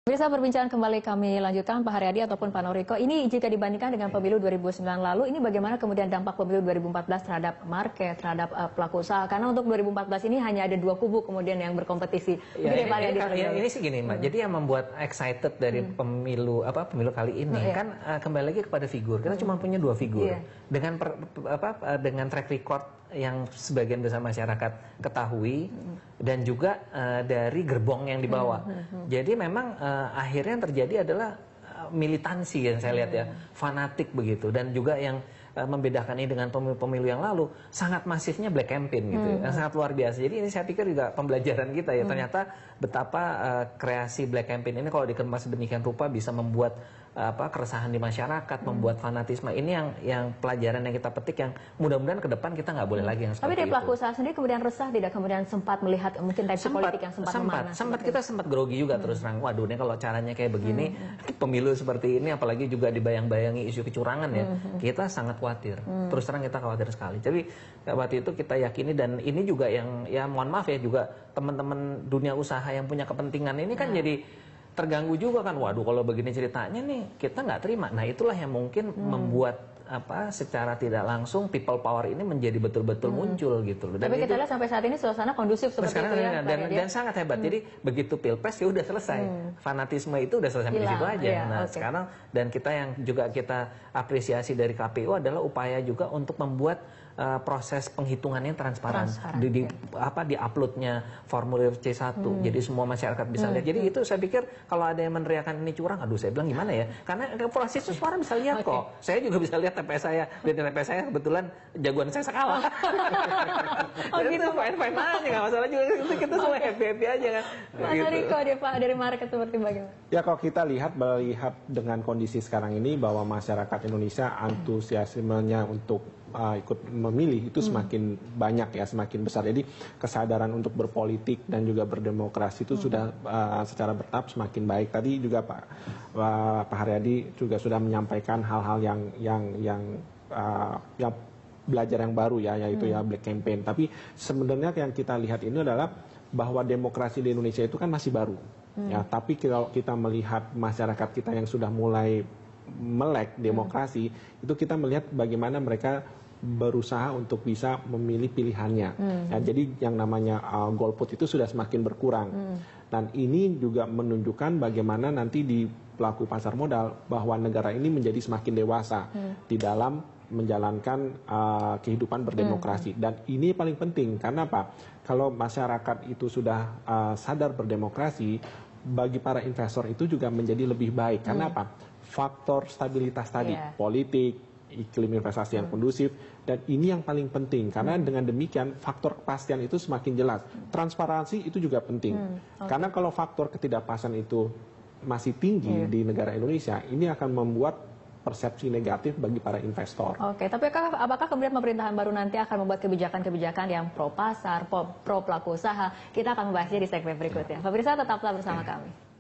Bisa perbincangan kembali kami lanjutkan Pak Haryadi ataupun Pak Noriko. Ini jika dibandingkan dengan pemilu 2009 lalu, ini bagaimana kemudian dampak pemilu 2014 terhadap market, terhadap pelaku usaha? Karena untuk 2014 ini hanya ada dua kubu kemudian yang berkompetisi. Ya, ini sih gini, Mbak. Jadi yang membuat excited dari pemilu kali ini kan kembali lagi kepada figur. Kita cuma punya dua figur dengan dengan track record yang sebagian besar masyarakat ketahui dan juga dari gerbong yang dibawa. Jadi memang akhirnya yang terjadi adalah militansi yang saya lihat ya, fanatik begitu, dan juga yang membedakan ini dengan pemilu-pemilu yang lalu sangat masifnya black campaign gitu, yang sangat luar biasa. Jadi ini saya pikir juga pembelajaran kita ya, ternyata betapa kreasi black campaign ini kalau dikemas sedemikian rupa bisa membuat keresahan di masyarakat, membuat fanatisme. Ini yang pelajaran yang kita petik, yang mudah-mudahan ke depan kita nggak boleh lagi yang seperti itu. Tapi dari pelaku usaha sendiri kemudian resah, tidak kemudian sempat melihat mungkin tensi politik yang sempat memanas? Kita sempat grogi juga terus terang. Waduh, ini kalau caranya kayak begini, pemilu seperti ini, apalagi juga dibayang-bayangi isu kecurangan ya, kita sangat khawatir. Terus terang kita khawatir sekali. Jadi waktu itu kita yakini, dan ini juga yang ya mohon maaf ya, juga teman-teman dunia usaha yang punya kepentingan ini kan jadi terganggu juga kan. Waduh, kalau begini ceritanya nih kita nggak terima. Nah itulah yang mungkin membuat secara tidak langsung people power ini menjadi betul-betul muncul gitu loh. Tapi kita lihat sampai saat ini suasana kondusif seperti itu ya. Dan sangat hebat. Jadi begitu pilpres ya udah selesai. Fanatisme itu udah selesai di situ aja. Nah sekarang, dan kita yang juga kita apresiasi dari KPU adalah upaya juga untuk membuat proses penghitungannya transparan. Di uploadnya formulir C1, jadi semua masyarakat bisa lihat. Jadi itu saya pikir kalau ada yang meneriakan ini curang, aduh saya bilang gimana ya, karena proses itu suara bisa lihat kok. Saya juga bisa lihat TPS saya, dan TPS saya kebetulan jagoan saya kalah. Gitu, fine-fine aja, nggak masalah juga. Kita semua happy-happy aja kan. Mas Noriko, dari market seperti bagaimana? Ya kalau kita melihat dengan kondisi sekarang ini bahwa masyarakat Indonesia antusiasmenya untuk ikut memilih itu semakin banyak ya, semakin besar. Jadi kesadaran untuk berpolitik dan juga berdemokrasi itu sudah secara bertahap semakin baik. Tadi juga Pak Haryadi juga sudah menyampaikan hal-hal yang belajar yang baru ya, yaitu ya black campaign. Tapi sebenarnya yang kita lihat ini adalah bahwa demokrasi di Indonesia itu kan masih baru. Ya, tapi kalau kita melihat masyarakat kita yang sudah mulai melek demokrasi, itu kita melihat bagaimana mereka berusaha untuk bisa memilih pilihannya. Ya, jadi yang namanya golput itu sudah semakin berkurang. Dan ini juga menunjukkan bagaimana nanti di pelaku pasar modal bahwa negara ini menjadi semakin dewasa di dalam menjalankan kehidupan berdemokrasi. Dan ini paling penting karena apa? Kalau masyarakat itu sudah sadar berdemokrasi, bagi para investor itu juga menjadi lebih baik. Karena apa? Faktor stabilitas tadi, politik, iklim investasi yang kondusif, dan ini yang paling penting karena dengan demikian faktor kepastian itu semakin jelas. Transparansi itu juga penting karena kalau faktor ketidakpastian itu masih tinggi di negara Indonesia, ini akan membuat persepsi negatif bagi para investor. Oke, tapi apakah kemudian pemerintahan baru nanti akan membuat kebijakan-kebijakan yang pro pasar, pro pelaku usaha? Kita akan membahasnya di segmen berikutnya. Pemirsa tetaplah bersama kami.